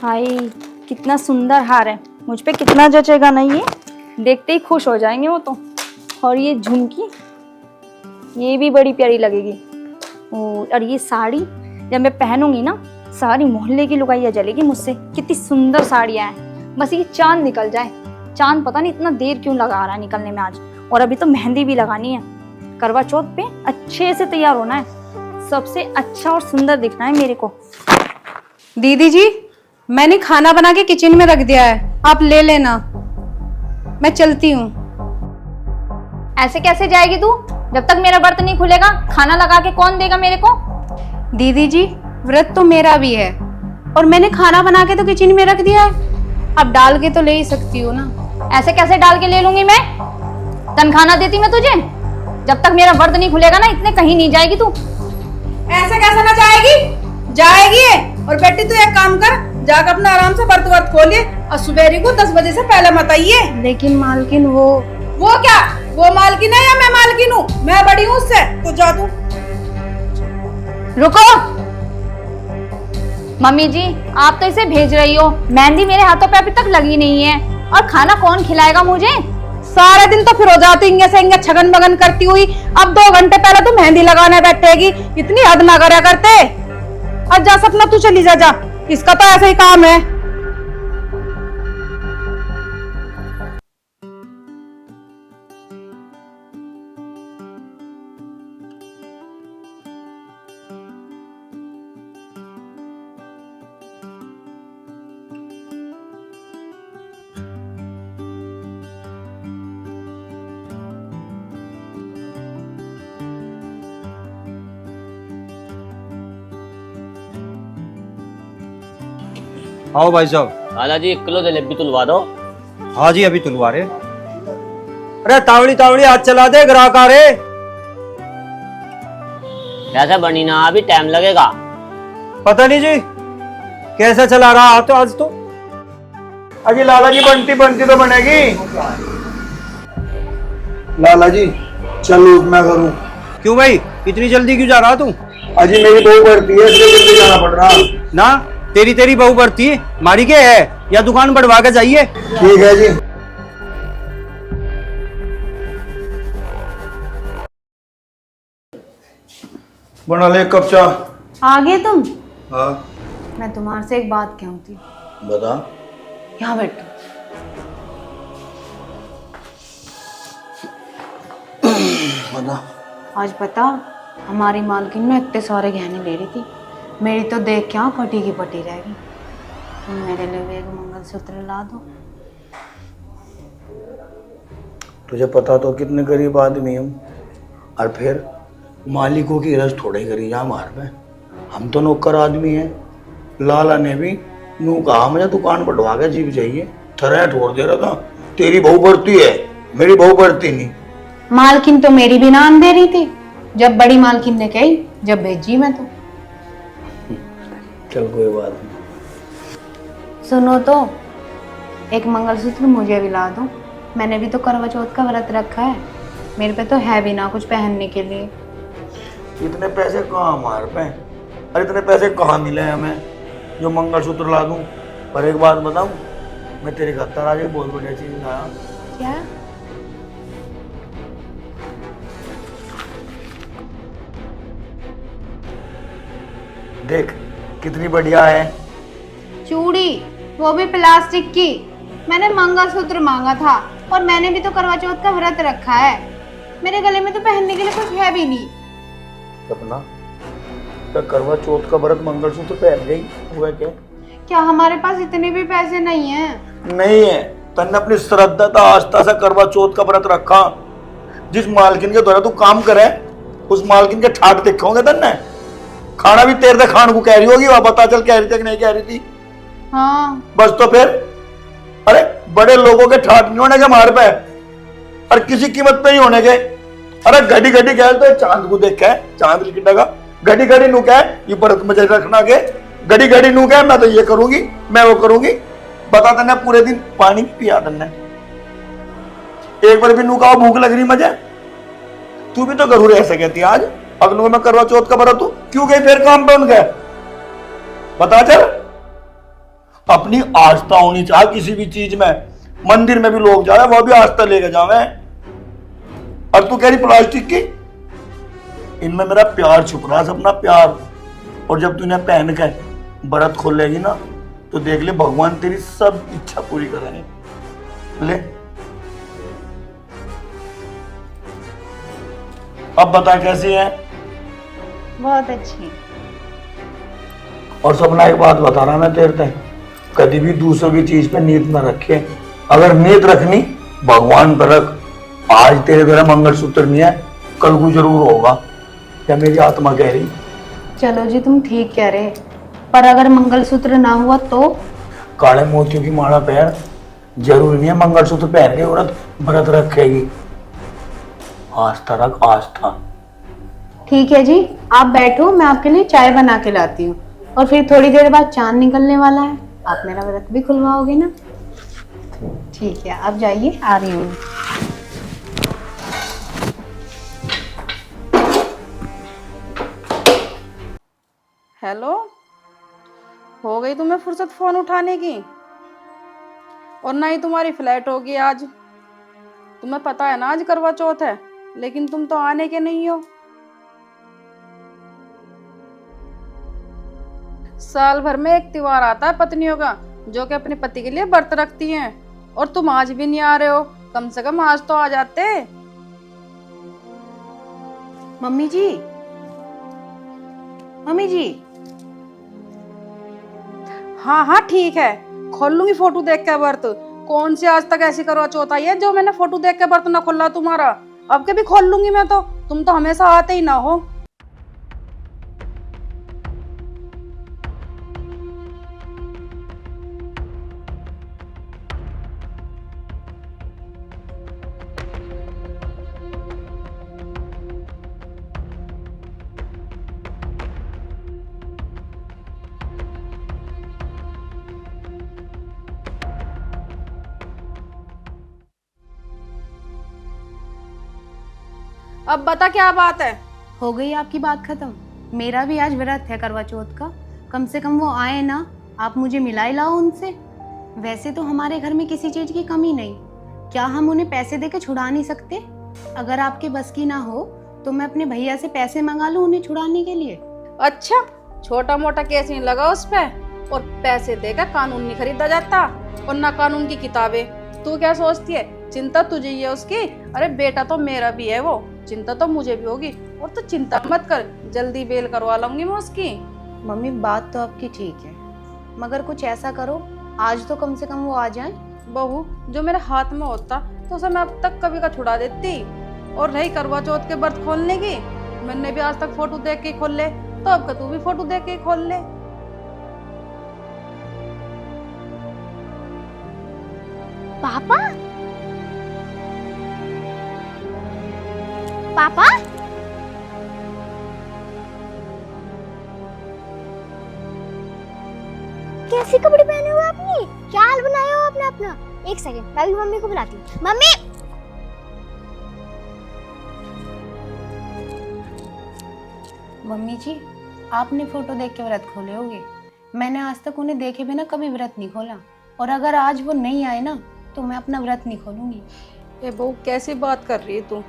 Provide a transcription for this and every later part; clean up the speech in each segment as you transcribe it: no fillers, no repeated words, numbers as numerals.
हाय, कितना सुंदर हार है। मुझ पे कितना जचेगा नहीं ये, देखते ही खुश हो जाएंगे वो तो। और ये झुमकी, ये भी बड़ी प्यारी लगेगी। और ये साड़ी जब मैं पहनूंगी ना, सारी मोहल्ले की लुगाइयाँ जलेगी मुझसे। कितनी सुंदर साड़ियाँ हैं। बस ये चांद निकल जाए। चांद पता नहीं इतना देर क्यों लगा रहा है निकलने में आज। और अभी तो मेहंदी भी लगानी है। करवा चौथ पे अच्छे से तैयार होना है, सबसे अच्छा और सुंदर दिखना है मेरे को। दीदी जी, मैंने खाना बना के किचन में रख दिया है, आप ले लेना। मैं चलती हूँ। ऐसे कैसे जाएगी तू? जब तक मेरा व्रत नहीं खुलेगा खाना लगा के कौन देगा मेरे को? दीदी जी, व्रत तो मेरा भी है और मैंने खाना बना के तो किचन में रख दिया है। अब डाल के तो ले ही सकती हूँ ना। ऐसे कैसे डाल के ले लूंगी मैं? तनखाना देती मैं तुझे? जब तक मेरा व्रत नहीं खुलेगा ना, इतने कहीं नहीं जाएगी तू। ऐसे कैसे ना जाएगी? जाएगी। और बेटी तू एक काम कर, जाकर अपना आराम से व्रत खोलिए और सुबेरी को 10 बजे से पहले मत आइए। लेकिन मालकिन वो क्या? वो मालकिन है या मैं मालकिन हूँ? मैं बड़ी हूँ उससे, तो जा तू। रुको मम्मी जी, आप तो इसे भेज रही हो। मेहंदी मेरे हाथों पे अभी तक लगी नहीं है, और खाना कौन खिलाएगा मुझे? सारे दिन तो फिर हो जाती इंगे से इंगे छगन बगन करती हुई। अब 2 घंटे पहले तो मेहंदी लगाने बैठेगी। इतनी हद ना करा करते। आज जा सपना, तू चली जा। इसका तो ऐसा ही काम है। आओ भाई साहब। लाला जी 1 किलो जलेबी तुलवा दो। हाँ जी, अभी तुलवा रहे। अरे तावड़ी तावड़ी हाथ चला दे, ग्राहक आ रहे। कैसे बनी ना, अभी टाइम लगेगा। पता नहीं जी कैसा चला रहा तो आज तो। अजी लाला जी, बनती बनती तो बनेगी। लाला जी चलो मैं करूं। क्यों भाई, इतनी जल्दी क्यों जा रहा तू? अजी मेरी बहू बढ़ती है, इसलिए जल्दी जाना पड़ रहा ना तेरी बहू बढ़ती है, मारी के है या दुकान बढ़वा के जाइए। ठीक है जी। बना ले कप चाह। आ गए तुम? हाँ मैं तुम्हारे से एक बात कहूँ थी। बता। यहाँ बैठो। बता। आज पता, हमारी मालकिन ने इतने सारे गहने ले रही थी। मेरी तो देख के यहाँ फटी की फटी रह गई। तुम मेरे लिए एक मंगलसूत्र ला दो। तुझे पता तो कितने गरीब आदमी हम, और फिर मालिकों की रस थोड़े करी जा हमार पे। हम तो नौकर आदमी हैं। लाला ने भी नू कहा मुझे दुकान बढ़वा के जीव चाहिए, थरा छोड़ दे रहा था। तेरी बहू बढ़ती है, मेरी बहू बढ़ती नहीं। मालकिन तो मेरी भी नाम दे रही थी, जब बड़ी मालकिन ने कही, जब भेजी मैं तो। चल कोई बात नहीं। सुनो तो, एक मंगलसूत्र मुझे भी ला दो। मैंने भी तो करवा चौथ का व्रत रखा है। मेरे पे तो है भी ना कुछ पहनने के लिए। इतने पैसे कहाँ हमारे पे? अरे इतने पैसे कहाँ मिले हमें जो मंगलसूत्र ला दूं? पर एक बात बताऊं, मैं तेरे घर आज एक बहुत बढ़िया चीज लाया। क्या? देख कितनी बढ़िया है। चूड़ी, वो भी प्लास्टिक की। मैंने मंगलसूत्र मांगा था, और मैंने भी तो करवा चौथ का व्रत रखा है। मेरे गले में तो पहनने के लिए कुछ है भी नहीं। सपना, क्या करवा चौथ का व्रत मंगलसूत्र पहन गई हुआ क्या? क्या हमारे पास इतने भी पैसे नहीं हैं? नहीं है। तन्ने अपनी श्रद्धा था आस्था से करवा चौथ का व्रत रखा। जिस मालकिन के द्वारा तू काम करे, उस मालकिन के ठाट देखे होंगे तन्ने। खाना भी तेरे खान को कह रही होगी, वह पता चल कह रही थी कि नहीं कह रही थी। हाँ। बस तो फिर, अरे बड़े लोगों के ठाट नहीं होने के मार पे, और किसी कीमत पे ही होने के। अरे घड़ी घड़ी कह तो चांद को देख के चांद लिखा, घड़ी घड़ी नू कह ये व्रत मुझे रखना के, घड़ी घड़ी नू कह मैं तो ये करूंगी, मैं वो करूंगी। बता तन्ने पूरे दिन पानी भी पिया तन्ने? एक बार भी नू कहा भूख लग रही मुझे? तू भी तो घरू ऐसे कहती आज अगले में करवा चौथ का व्रत, तू क्यों गई फिर काम पे उनके? बता चल। अपनी आस्था होनी चाहिए किसी भी चीज में। मंदिर में भी लोग जाए वो भी आस्था लेके जावे। और तू कह रही प्लास्टिक की, इनमें मेरा प्यार छुप रहा है, अपना प्यार। और जब तू इन्हें पहन के व्रत खोलेगी ना तो देख ले भगवान तेरी सब इच्छा पूरी करेंगे। ले अब बता कैसी है? बहुत अच्छी। और सपना एक बात बता रहा मैं तेरे तक, कभी भी दूसरों की चीज पे नीयत ना रखे। अगर नीयत रखनी भगवान पर रख। आज तेरे मेरा मंगलसूत्र नहीं है, कल को जरूर होगा, क्या मेरी आत्मा कह रही। चलो जी तुम ठीक कह रहे, पर अगर मंगलसूत्र ना हुआ तो? काले मोतियों की माला पहन, जरूरी नहीं है मंगलसूत्र पहन के औरत व्रत रखेगी। आस्था रख, आस्था। ठीक है जी, आप बैठो, मैं आपके लिए चाय बना के लाती हूँ। और फिर थोड़ी देर बाद चांद निकलने वाला है, आप मेरा व्रत भी खुलवाओगे ना? ठीक है, आप जाइए, आ रही हूँ। हेलो, हो गई तुम्हें फुर्सत फोन उठाने की? और ना ही तुम्हारी फ्लैट होगी आज। तुम्हें पता है ना आज करवा चौथ है, लेकिन तुम तो आने के नहीं हो। साल भर में एक त्योहार आता है पत्नियों का, जो कि अपने पति के लिए व्रत रखती हैं, और तुम आज भी नहीं आ रहे हो। कम से कम आज तो आ जाते। मम्मी जी, मम्मी जी। हाँ हाँ ठीक है, खोल लूंगी फोटो देख के व्रत। कौन सी आज तक ऐसी करवा चौथ आई है जो मैंने फोटो देख के व्रत ना खोला तुम्हारा? अब के भी खोल लूंगी मैं तो, तुम तो हमेशा आते ही ना हो। अब बता क्या बात है? हो गई आपकी बात खत्म? मेरा भी आज व्रत है करवा चौथ का, कम से कम वो आए ना, आप मुझे मिला लाओ उनसे। वैसे तो हमारे घर में किसी चीज की कमी नहीं, क्या हम उन्हें पैसे देके छुड़ा नहीं सकते? अगर आपके बस की ना हो तो मैं अपने भैया से पैसे मंगा लूं उन्हें छुड़ाने के लिए। अच्छा, छोटा मोटा केस नहीं लगा उस पे, और पैसे देकर कानून नहीं खरीदा जाता, और ना कानून की किताबें। तू क्या सोचती है चिंता तुझे ही है उसकी? अरे बेटा तो मेरा भी है, वो चिंता तो मुझे भी होगी। और तो चिंता मत कर, जल्दी बेल करवा लूंगी मैं उसकी। मम्मी बात तो आपकी ठीक है, मगर कुछ ऐसा करो आज तो कम से कम वो आ जाए। बहू, जो मेरे हाथ में होता तो उसे मैं अब तक कभी का छुड़ा देती। और रही करवा चौथ के व्रत खोलने की, मैंने भी आज तक फोटो देख के खोल ले, तो अब का तू भी फोटो देख के खोल ले। पापा, पापा, कैसे कपड़े पहने हो आपने? क्या हाल बनाया हो आपने अपना? एक सेकंड, मैं भी मम्मी को बुलाती हूँ। मम्मी, मम्मी जी, आपने फोटो देख के व्रत खोले होगे, मैंने आज तक उन्हें देखे बिना कभी व्रत नहीं खोला। और अगर आज वो नहीं आए ना तो मैं अपना व्रत नहीं खोलूंगी। ए बहू, कैसी बात कर रही है तू?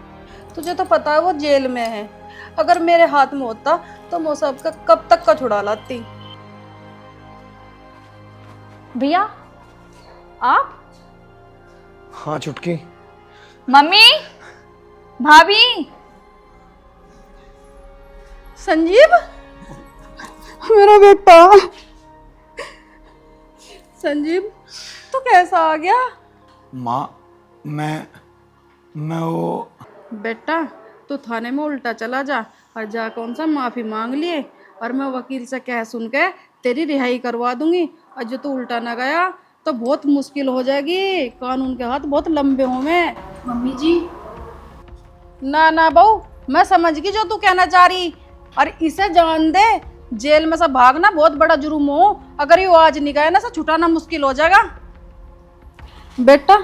तुझे तो पता है वो जेल में है। अगर मेरे हाथ में होता तो मैं सबका कब तक का छुड़ा लाती। भैया आप? हाँ चुटकी। मम्मी, भाभी। संजीव, मेरा बेटा। संजीव, तू कैसा आ गया? माँ, मैं वो बेटा, तू थाने में उल्टा चला जा और जा कौन सा माफी मांग लिए, और मैं वकील से कह सुन के तेरी रिहाई करवा दूंगी। और जो तू उल्टा ना गया तो बहुत मुश्किल हो जाएगी, कानून के हाथ बहुत लंबे होंगे। मम्मी जी, ना ना बहू, मैं समझ गई जो तू कहना चाह रही। और इसे जान दे, जेल में से भागना बहुत बड़ा जुर्म हो। अगर ये आज नहीं गया ना तो छुटाना मुश्किल हो जाएगा। बेटा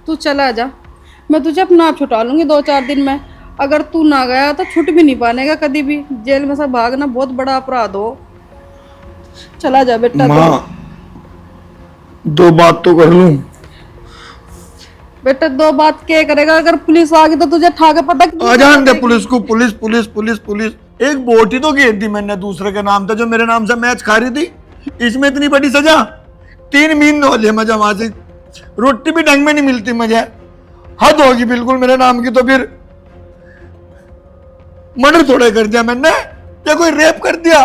तू चला जा, मैं तुझे अपना आप छुटा लूंगी 2-4 दिन में। अगर तू ना गया तो छुट भी नहीं पाएगा कभी भी। जेल में से भागना बहुत बड़ा अपराध हो। चला जा बेटा। माँ, दो बात तो कर लूं। बेटा दो बात क्या करेगा, अगर पुलिस आ गई तो तुझे ठाके पता आ जान दे पुलिस को। Police police police police. एक बोटी तो घेर दी मैंने दूसरे के नाम था, जो मेरे नाम से मैच खा रही थी। इसमें इतनी बड़ी सजा। 3 महीने हो लिए मुझे वहां से, रोटी भी ढंग में नहीं मिलती मुझे। हद होगी बिल्कुल मेरे नाम की। तो फिर मर्डर थोड़ा कर दिया मैंने, या कोई रेप कर दिया?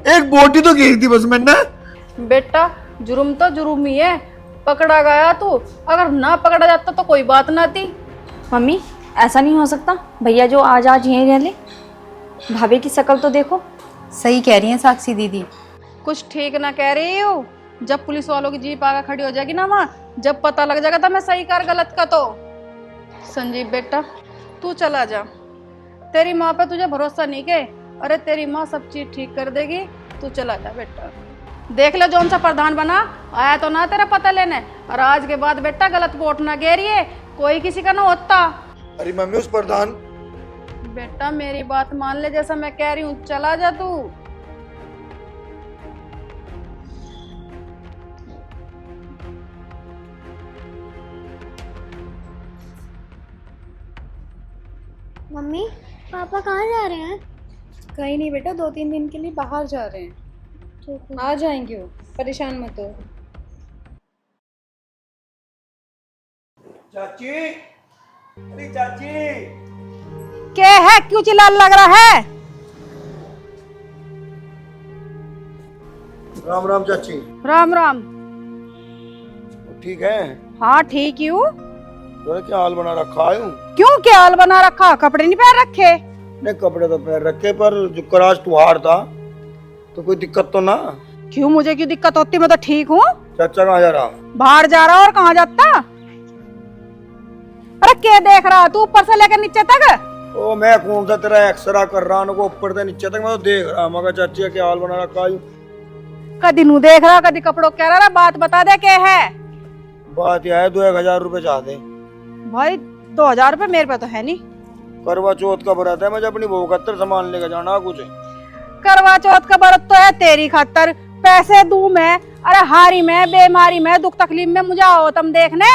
एक बोटी तो घेर दी बस मैंने। बेटा जुर्म तो जुर्म ही है, पकड़ा गया तू, अगर ना पकड़ा जाता तो कोई बात ना थी। मम्मी ऐसा नहीं हो सकता, भैया जो आज आज यहीं रह ले। भाभी की शक्ल तो देखो। सही कह रही हैं साक्षी दीदी। कुछ ठीक ना कह रही हो। जब पुलिस वालों की जीप आकर खड़ी हो जाएगी ना वहाँ, जब पता लग जाएगा तो मैं सही कर गलत का। तो संजीव बेटा तू चला जा, तेरी माँ पे तुझे भरोसा नहीं के। अरे तेरी माँ सब चीज ठीक कर देगी, तू चला जा बेटा। देख ले जौन सा प्रधान बना आया तो ना तेरा पता लेने, और आज के बाद बेटा गलत वोट ना घेरिए, कोई किसी का ना होता। अरे मम्मी उस प्रधान। बेटा मेरी बात मान ले, जैसा मैं कह रही हूँ चला जा तू। मम्मी पापा कहाँ जा रहे हैं? कहीं नहीं बेटा, 2-3 दिन के लिए बाहर जा रहे हैं। आ जाएंगे वो, परेशान मत हो। चाची, अरे चाची। क्या है, क्यों चिल्लाने लग रहा है? राम राम चाची। राम राम। ठीक है? हाँ ठीक ही हूँ। क्या हाल बना रखा है? क्यों क्या हाल बना रखा? कपड़े नहीं पहन रखे? नहीं कपड़े तो पहन रखे, पर जो कराज त्योहार था तो कोई दिक्कत तो ना? क्यों मुझे क्यों दिक्कत होती, मैं तो ठीक हूँ। चाचा कहाँ जा रहा? बाहर जा रहा और कहाँ जाता? अरे क्या देख रहा तू ऊपर से लेकर नीचे तक? ओ मैं कौन सा तेरा एक्सरा कर रहा हूँ, ऊपर से नीचे तक मैं तो देख रहा। मगर चाची का क्या हाल बना रखा है? कदी नू देख रहा, कदी कपड़ों कह रहा। बात बता दे क्या है? बात यह है 2-1000 रुपए चाहते। भाई 2000 रुपए मेरे पे तो है नहीं। करवा चौथ का व्रत है, मुझे अपनी बहू खातर सामान लेकर जाना कुछ। करवा चौथ का व्रत तो है तेरी खातर, पैसे दूं मैं? अरे हारी में, बीमारी में, दुख तकलीफ में मुझे आओ तुम देखने।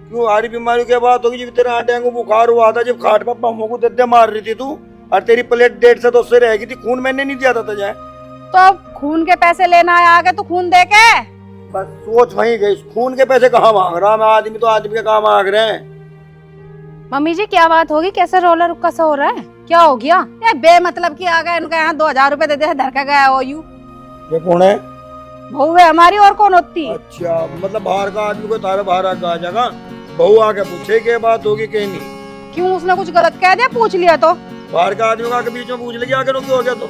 क्यों हारी बीमारी के बाद होगी? जब तेरा डेंगू बुखार हुआ था, जब खाट पर पाँवों को दद्दे मार रही थी तू, और तेरी प्लेट 1.5 से 2 से रह गई थी, खून मैंने नहीं दिया था तुझे। तो अब खून के पैसे लेना है आगे, तू खून दे के? बस सोच वहीं गई, खून के पैसे कहाँ मांग रहा मैं? आदमी तो आदमी के काम मांग रहे हैं। मम्मी जी क्या बात होगी, कैसे रोला रुक्का सा हो रहा है? क्या हो गया? ये बेमतलब की आ गए, इनका यहाँ 2000 रुपए दे दे, धर के गया हो यू। ये कौन है? बहू है हमारी, और कौन होती? अच्छा मतलब बाहर का आदमी को तारा बाहर आ जाएगा, बहू आके पूछे क्या बात होगी कहीं नहीं? क्यों उसने कुछ गलत कह दिया? पूछ लिया तो? बाहर का आदमी आके बीच में पूछ लेगी आके क्यों हो गया? तो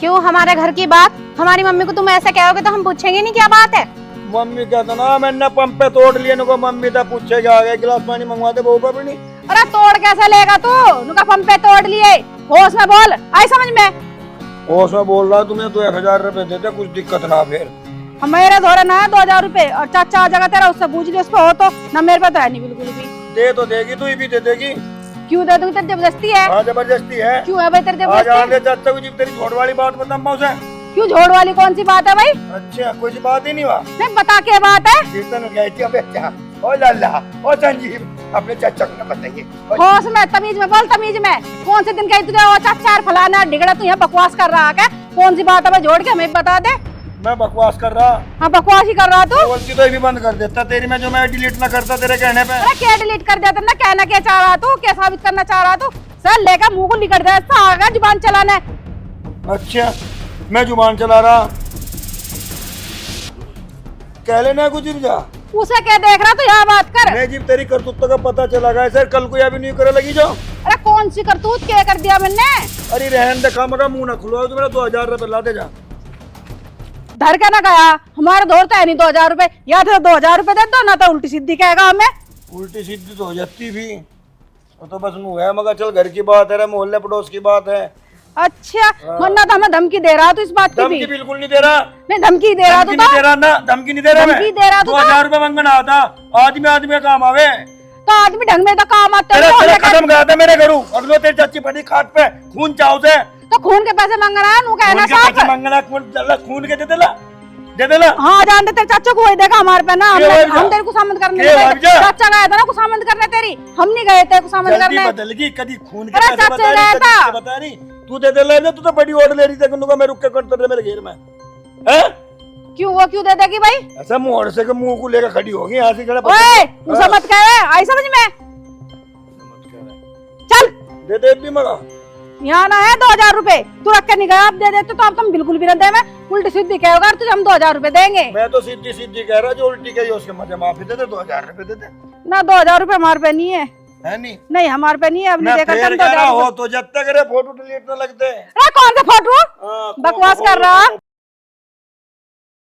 क्यों हमारे घर की बात हमारी मम्मी को तुम ऐसा कहोगे तो हम पूछेंगे नहीं क्या बात है? मम्मी कहता ना मैंने पंप पे तोड़ लिए, नको मम्मी था पूछेगा आगे गिलास पानी मंगवाते बहू पर भी नहीं। अरे तोड़ कैसे लेगा तू? उनका पंप पे तोड़ लिए। होश में बोल, आई समझ में? होश में बोल रहा तुम्हें 1000 रुपए देते, कुछ दिक्कत ना फिर। मेरे धोरे ना है 2000 रुपए, और चाचा आ जाएगा तेरा, उससे पूछ लियो, उस पे हो तो ना। मेरे पे तो है नहीं बिल्कुल भी। दे तो देगी, तू ही भी दे देगी। क्यों दे दूंगी? तेरी जबरदस्ती है। हाँ जबरदस्ती है। क्यों है भाई तेरी आज आने जबरदस्ती? चाचा को, जीव तेरी झोड़ वाली बात बता मौसे। क्यों झोड़ वाली कौन सी बात है भाई? अच्छा कोई सी बात ही नहीं हुआ। नहीं बता के बात है। कीर्तन गई थी अबे अच्छा। ओ लाला ओ संजीव, अपने चाचा को ना बताइए। होश में, तमीज में बोल, तमीज में। कौन से दिन कही तुझे ओ चाचा फलाना ढिगड़ा, तू यहाँ बकवास कर रहा है? कौन सी बात है भाई? जोड़ के हमें बता दे। मैं बकवास कर रहा? हाँ बकवास ही कर रहा तू। बोलती तो ये भी बंद कर देता तेरी में, जो मैं डिलीट ना करता तेरे कहने पे। अरे क्या डिलीट कर दिया तुमने? कहना क्या चाह रहा तू? क्या साबित करना चाह रहा तू? सर लेकर मुंह को निकल जाए, आ गया जुबान चलाने। अच्छा मैं जुबान चला रहा? कह लेना कुछ जा। उसे क्या देख रहा तू? यहाँ बात कर। मैं जीव तेरी करतूतों का पता चला गया सर, कल को या भी नहीं करे लगी जाओ। अरे कौन सी करतूत क्या कर दिया मैंने? अरे रहन दे, मगर मुंह ना खुलवाओ, तो मेरा 2000 रुपए ला दे जा। धर के ना गया, हमारे दौर तो है नहीं 2000 रुपए। या तो 2000 रुपए दे दो, ना तो उल्टी सीधी कहेगा हमें। उल्टी सीधी तो हो जाती भी, वो तो बस मुंह है, मगर चल घर की बात है, मोहल्ले पड़ोस की बात है। अच्छा वरना तो हमें धमकी दे रहा तू इस बात की भी? धमकी बिल्कुल नहीं दे रहा। नहीं धमकी दे रहा तू? नहीं दे रहा ना, धमकी नहीं दे रहा। धमकी दे रहा तू? 2000 रुपए मंगना आता, आदमी आदमी का काम आवे। तो आदमी ढंग में तो काम आता है। तेरा कदम गया था मेरे घरू, अगलो तेरी चाची पड़ी खाट पे खून चाव से, तो खून के पैसे मांग रहा है? नू कहना खून के पैसे मंगना, खून के दे देला, दे देना। हाँ जान दे, तेरे चाचा को वही देगा हमारे पे ना। हम तेरे को सामंत करने के गए भाग थे। जा। चाचा गया था ना को सामंत करने तेरी, हम नहीं गए थे को सामंत जल्दी करने। बदलगी, कभी खून के अरे पैसे चाचा बता रही, गया कभी था। इसके बता रही। तू दे दे ले, तू तो बड़ी ऑर्डर ले रही थी कुन्नू का, मैं रुक के कर रहे मेरे घेर में हैं? क्यों वो क्यों दे देगी भाई? ऐसा मोड़ से के मुंह को लेकर खड़ी होगी यहाँ से खड़ा। ओए मुझे मत कह, आई समझ में। चल दे दे भी मगा। यहाँ ना है 2000 रुपए, तू रख के नहीं गया, आप दे देते तो अब तुम बिल्कुल भी ना दे। मैं उल्टी सीधी कहोगा तुझे हम 2000 रुपए देंगे। मैं तो सीधी सीधी कह रहा, जो उल्टी कही उसके मजे माफी दे दे, 2000 रुपए दे दे। ना 2000 रुपए हमारे पे नहीं है। है नहीं? नहीं हमारे पे नहीं है, अब नहीं मैं देखा फिर तुम कह रहा 2000 हो तो जब तक रे फोटो डिलीट न लगते। कौन सा फोटो हाँ, बकवास कर रहा?